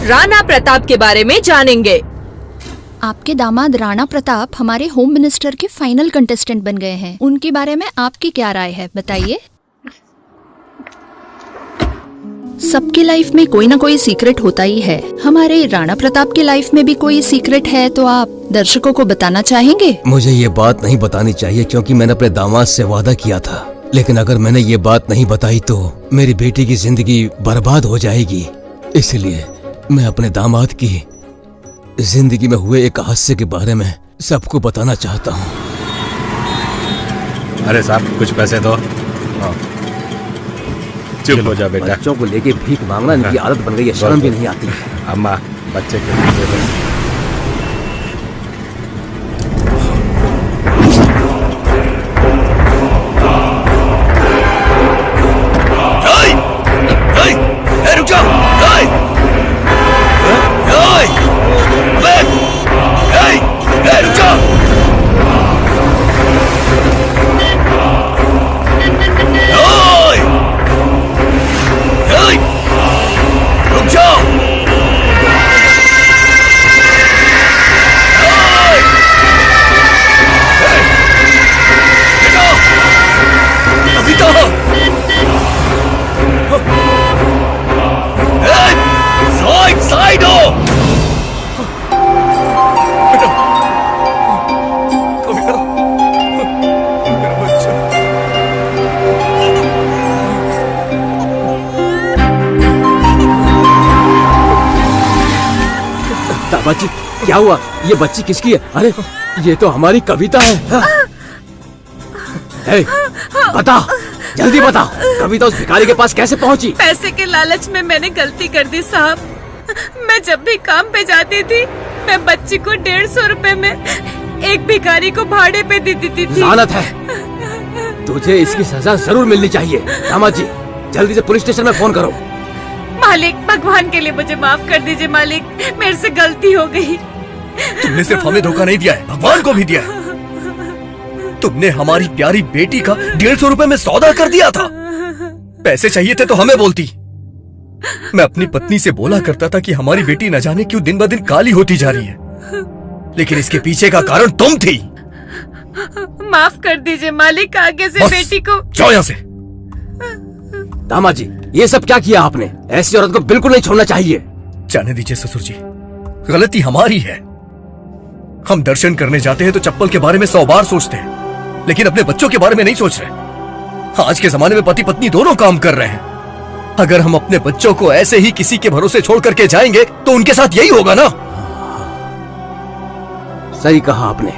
राणा प्रताप के बारे में जानेंगे। आपके दामाद राणा प्रताप हमारे होम मिनिस्टर के फाइनल कंटेस्टेंट बन गए हैं। उनके बारे में आपकी क्या राय है, बताइए। सबकी लाइफ में कोई ना कोई सीक्रेट होता ही है। हमारे राणा प्रताप की लाइफ में भी कोई सीक्रेट है तो आप दर्शकों को बताना चाहेंगे? मुझे ये बात नहीं बतानी चाहिए क्योंकि मैंने अपने दामाद से वादा किया था, लेकिन अगर मैंने ये बात नहीं बताई तो मेरी बेटी की जिंदगी बर्बाद हो जाएगी। इसलिए मैं अपने दामाद की जिंदगी में हुए एक हादसे के बारे में सबको बताना चाहता हूँ। अरे साहब कुछ पैसे दो। चुप हो जा बेटा। बच्चों को लेके भीख मांगना इनकी आदत बन गई है, शर्म भी नहीं आती है। अम्मा बच्चे के लिए दे दो। रुक जाओ। रुक जाओ। रुक जाओ। अभी तो साइड हो। दामाजी क्या हुआ? ये बच्ची किसकी है? अरे ये तो हमारी कविता है। हे, बता, जल्दी बता, कविता उस भिखारी के पास कैसे पहुंची? पैसे के लालच में मैंने गलती कर दी साहब। मैं जब भी काम पे जाती थी मैं बच्ची को 150 रुपए में एक भिखारी को भाड़े पे दे देती थी। लानत है, तुझे इसकी सजा जरूर मिलनी चाहिए। दामाजी जल्दी से पुलिस स्टेशन में फोन करो। मालिक भगवान के लिए मुझे माफ कर दीजिए मालिक, मेरे से गलती हो गई। तुमने सिर्फ हमें धोखा नहीं दिया है, भगवान को भी दिया है। तुमने हमारी प्यारी बेटी का 150 रुपए में सौदा कर दिया था। पैसे चाहिए थे तो हमें बोलती। मैं अपनी पत्नी से बोला करता था कि हमारी बेटी न जाने क्यों दिन ब दिन काली होती जा रही है, लेकिन इसके पीछे का कारण तुम थी। माफ कर दीजिए मालिक, आगे से बेटी को। जाओ यहाँ से। दामाजी ये सब क्या किया आपने? ऐसी औरत को बिल्कुल नहीं छोड़ना चाहिए। जाने दीजिए ससुर जी, गलती हमारी है। हम दर्शन करने जाते हैं तो चप्पल के बारे में 100 बार सोचते हैं, लेकिन अपने बच्चों के बारे में नहीं सोच रहे। आज के जमाने में पति पत्नी दोनों काम कर रहे हैं। अगर हम अपने बच्चों को ऐसे ही किसी के भरोसे छोड़ करके जाएंगे तो उनके साथ यही होगा ना। सही कहा आपने।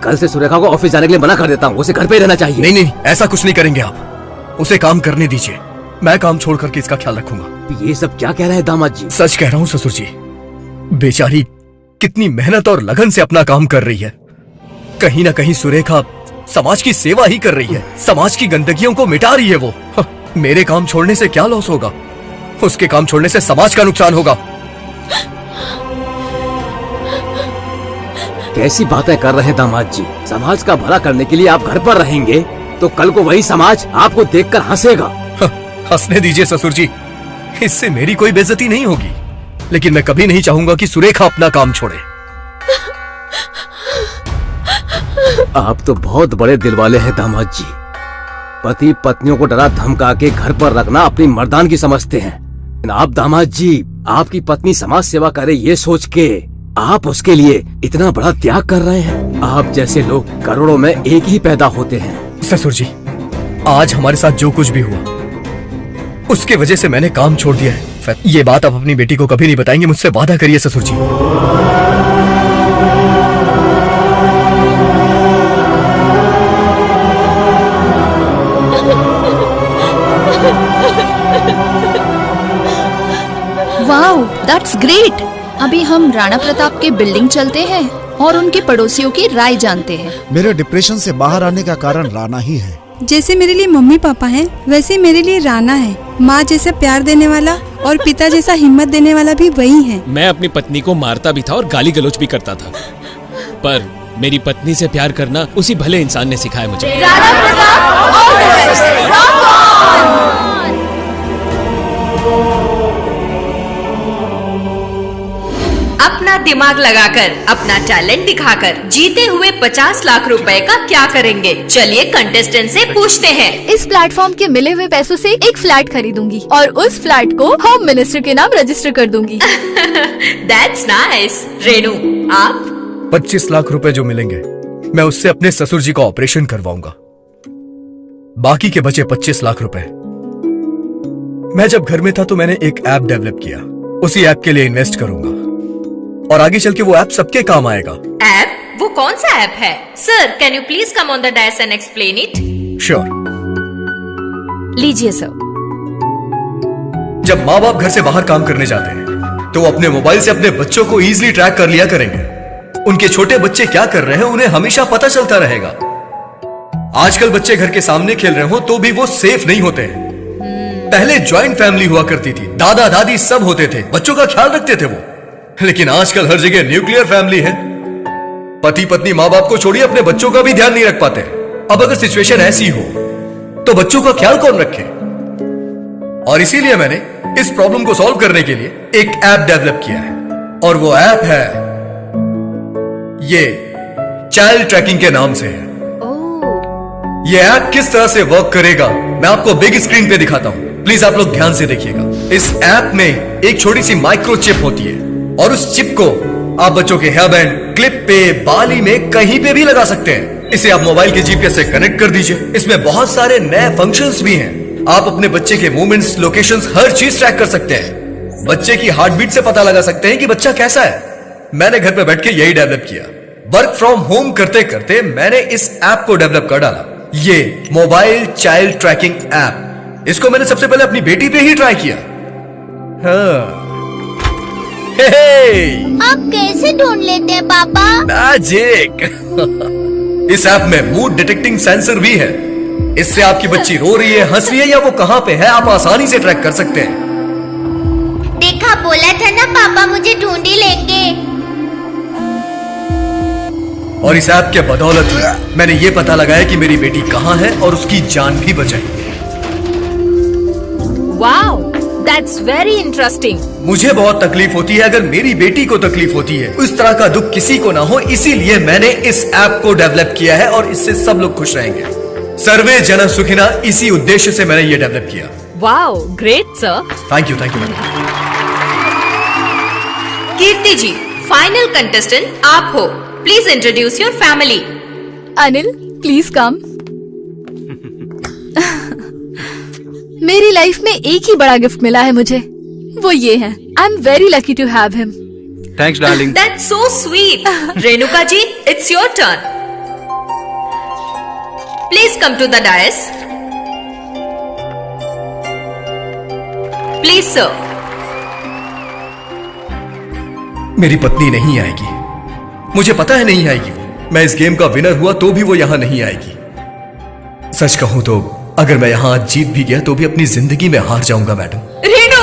कल से सुरेखा को ऑफिस जाने के लिए मना कर देता हूँ, उसे घर पे ही रहना चाहिए। नहीं नहीं, ऐसा कुछ नहीं करेंगे आप। उसे काम करने दीजिए, मैं काम छोड़ करके इसका ख्याल रखूंगा। ये सब क्या कह रहे हैं दामाद जी? सच कह रहा हूँ ससुर जी, बेचारी कितनी मेहनत और लगन से अपना काम कर रही है। कहीं ना कहीं सुरेखा समाज की सेवा ही कर रही है, समाज की गंदगियों को मिटा रही है वो। मेरे काम छोड़ने से क्या लॉस होगा? उसके काम छोड़ने से समाज का नुकसान होगा। कैसी बातें कर रहे हैं दामाद जी? समाज का भला करने के लिए आप घर पर रहेंगे तो कल को वही समाज आपको देखकर हंसेगा। हंसने दीजिए ससुर जी, इससे मेरी कोई बेइज्जती नहीं होगी, लेकिन मैं कभी नहीं चाहूंगा कि सुरेखा अपना काम छोड़े। आप तो बहुत बड़े दिल वाले हैं दामाद जी। पति पत्नियों को डरा धमका के घर पर रखना अपनी मर्दानगी समझते हैं। आप दामाद जी, आपकी पत्नी समाज सेवा करे ये सोच के आप उसके लिए इतना बड़ा त्याग कर रहे हैं। आप जैसे लोग करोड़ों में एक ही पैदा होते हैं। ससुर जी, आज हमारे साथ जो कुछ भी हुआ उसके वजह से मैंने काम छोड़ दिया है। ये बात आप अपनी बेटी को कभी नहीं बताएंगे, मुझसे वादा करिए ससुर जी। Wow, that's great. अभी हम राणा प्रताप के बिल्डिंग चलते हैं और उनके पड़ोसियों की राय जानते हैं। मेरे डिप्रेशन से बाहर आने का कारण राणा ही है। जैसे मेरे लिए मम्मी पापा हैं, वैसे मेरे लिए राणा है। माँ जैसा प्यार देने वाला और पिता जैसा हिम्मत देने वाला भी वही है। मैं अपनी पत्नी को मारता भी था और गाली गलौज भी करता था, पर मेरी पत्नी से प्यार करना उसी भले इंसान ने सिखाया मुझे। Rana Pratap all the best, rock on. अपना दिमाग लगाकर, अपना टैलेंट दिखाकर जीते हुए 50 लाख रुपए का क्या करेंगे? चलिए कंटेस्टेंट से पूछते हैं। इस प्लेटफॉर्म के मिले हुए पैसों से एक फ्लैट खरीदूंगी और उस फ्लैट को होम मिनिस्टर के नाम रजिस्टर कर दूंगी। That's nice. रेनू, आप? 25 लाख रुपए जो मिलेंगे मैं उससे अपने ससुर जी का ऑपरेशन करवाऊंगा। बाकी के बचे 25 लाख रुपए मैं जब घर में था तो मैंने एक ऐप डेवलप किया, उसी ऐप के लिए इन्वेस्ट करूंगा और आगे चल के वो ऐप सबके काम आएगा। ऐप? वो कौन सा ऐप है? Sir, can you please come on the dais and explain it? Sure. लीजिए सर। जब माँ बाप घर से बाहर काम करने जाते हैं तो वो अपने मोबाइल से अपने बच्चों को इजीली ट्रैक कर लिया करेंगे। उनके छोटे बच्चे क्या कर रहे हैं उन्हें हमेशा पता चलता रहेगा। आजकल बच्चे घर के सामने खेल रहे हो तो भी वो सेफ नहीं होते हैं। पहले ज्वाइंट फैमिली हुआ करती थी, दादा दादी सब होते थे, बच्चों का ख्याल रखते थे वो। लेकिन आजकल हर जगह न्यूक्लियर फैमिली है। पति पत्नी माँ बाप को छोड़िए अपने बच्चों का भी ध्यान नहीं रख पाते। अब अगर सिचुएशन ऐसी हो तो बच्चों का ख्याल कौन रखे? और इसीलिए मैंने इस प्रॉब्लम को सॉल्व करने के लिए एक ऐप डेवलप किया है और वो ऐप है ये चाइल्ड ट्रैकिंग के नाम से है। ये ऐप किस तरह से वर्क करेगा मैं आपको बिग स्क्रीन पे दिखाता हूं, प्लीज आप लोग ध्यान से देखिएगा। इस ऐप में एक छोटी सी माइक्रो चिप होती है और उस चिप को आप बच्चों के हेयर बैंड, क्लिप पे, बाली में कहीं पे भी लगा सकते हैं। इसे आप मोबाइल के जीपीएस से कनेक्ट कर दीजिए। इसमें बहुत सारे नए फंक्शंस भी हैं। आप अपने बच्चे के मूवमेंट्स, लोकेशंस, हर चीज ट्रैक कर सकते हैं। बच्चे की हार्ट बीट से पता लगा सकते हैं कि बच्चा कैसा है। मैंने घर पे बैठ के यही डेवलप किया। वर्क फ्रॉम होम करते करते मैंने इस ऐप को डेवलप कर डाला, ये मोबाइल चाइल्ड ट्रैकिंग ऐप। इसको मैंने सबसे पहले अपनी बेटी पे ही ट्राई किया। हाँ। आप कैसे ढूंढ लेते हैं पापा? मैजिक। इस ऐप में मूड डिटेक्टिंग सेंसर भी है। इससे आपकी बच्ची रो रही है, हंस रही है या वो कहां पे है आप आसानी से ट्रैक कर सकते हैं। देखा, बोला था ना पापा मुझे ढूंढ ही लेंगे। और इस ऐप के बदौलत ही मैंने ये पता लगाया कि मेरी बेटी कहां है और उसकी जान भी बचाई। Wow, that's very interesting. मुझे बहुत तकलीफ होती है अगर मेरी बेटी को तकलीफ होती है। इस तरह का दुख किसी को ना हो, इसीलिए मैंने इस ऐप को डेवलप किया है और इससे सब लोग खुश रहेंगे। सर्वे जन सुखिना, इसी उद्देश्य से मैंने ये डेवलप किया। Wow, great sir. Thank you madam. Kirti ji, final contestant आप हो। Please introduce your family. Anil, please come. मेरी लाइफ में एक ही बड़ा गिफ्ट मिला है मुझे, वो ये है। I'm very lucky to have him. Thanks darling. That's so sweet. Renuka ji, it's your turn. Please come to the dais. Please sir. मेरी पत्नी नहीं आएगी, मुझे पता है नहीं आएगी वो। मैं इस गेम का विनर हुआ तो भी वो यहां नहीं आएगी। सच कहूं तो अगर मैं यहां आज जीत भी गया तो भी अपनी जिंदगी में हार जाऊंगा मैडम। रेणु,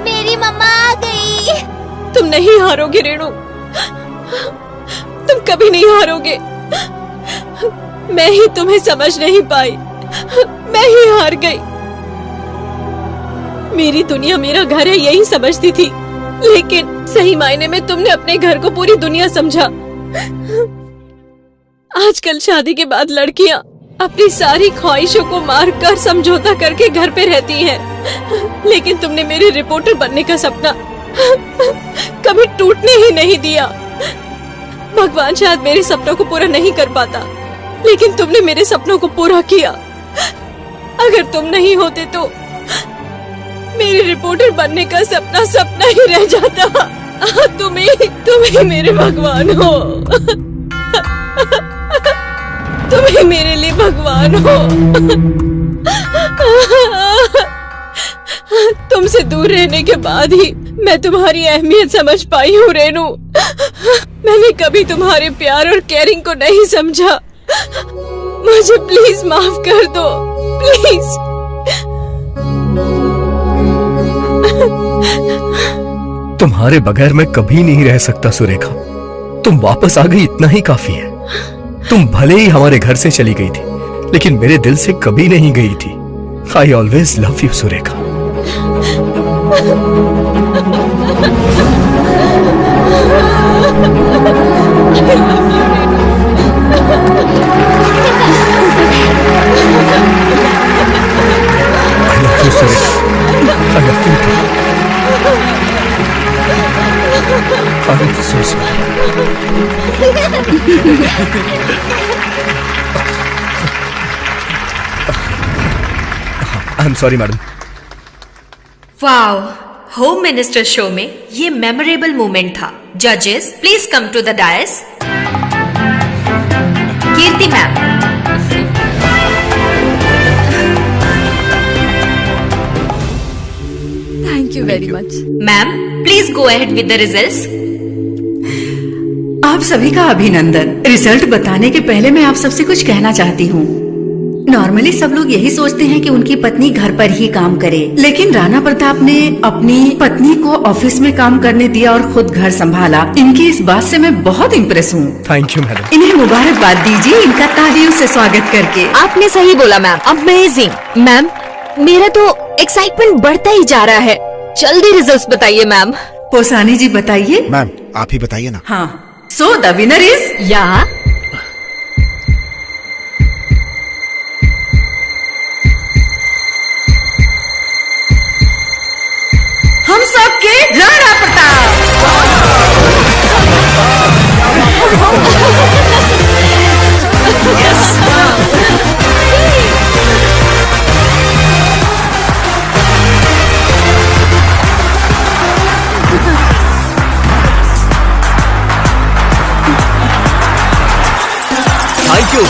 मेरी मम्मा आ गई। तुम नहीं हारोगे रेणु, तुम कभी नहीं हारोगे। मैं ही तुम्हें समझ नहीं पाई, मैं ही हार गई। मेरी दुनिया मेरा घर है यही समझती थी, लेकिन सही मायने में तुमने अपने घर को पूरी दुनिया समझा। आजकल शादी के बाद लड़कियां अपनी सारी ख्वाहिशों को मारकर समझौता करके घर पे रहती हैं, लेकिन तुमने मेरे रिपोर्टर बनने का सपना कभी टूटने ही नहीं दिया। भगवान शायद मेरे सपनों को पूरा नहीं कर पाता, लेकिन तुमने मेरे सपनों को पूरा किया। अगर तुम नहीं होते तो मेरे रिपोर्टर बनने का सपना सपना ही रह जाता। तुम ही मेरे भगवान हो। तुम ही मेरे लिए भगवान हो। तुमसे दूर रहने के बाद ही मैं तुम्हारी अहमियत समझ पाई हूँ रेनू। मैंने कभी तुम्हारे प्यार और केयरिंग को नहीं समझा। मुझे प्लीज माफ कर दो, प्लीज। तुम्हारे बगैर मैं कभी नहीं रह सकता सुरेखा। तुम वापस आ गई इतना ही काफी है। तुम भले ही हमारे घर से चली गई थी, लेकिन मेरे दिल से कभी नहीं गई थी। I always love you Surekha. I love you, Surekha. I love you too. I'm so sorry. I'm sorry, madam. Wow, home minister show में ये मेमोरेबल मोमेंट था। जजेस please come to the dais. Kirti ma'am, thank you very much. Ma'am please go ahead with the results. आप सभी का अभिनंदन। Result बताने के पहले मैं आप सबसे कुछ कहना चाहती हूँ। नॉर्मली सब लोग यही सोचते हैं कि उनकी पत्नी घर पर ही काम करे, लेकिन राणा प्रताप ने अपनी पत्नी को ऑफिस में काम करने दिया और खुद घर संभाला। इनकी इस बात से मैं बहुत इम्प्रेस हूँ। Thank you madam. इन्हें मुबारकबाद दीजिए इनका तालियों से स्वागत करके। आपने सही बोला मैम, अमेजिंग। मैम मेरा तो एक्साइटमेंट बढ़ता ही जा रहा है। जल्दी रिजल्ट्स बताइए मैम। पोसानी जी बताइए। मैम आप ही बताइए ना। हाँ, सो द विनर इज या हम सबके राणा थैंक यू।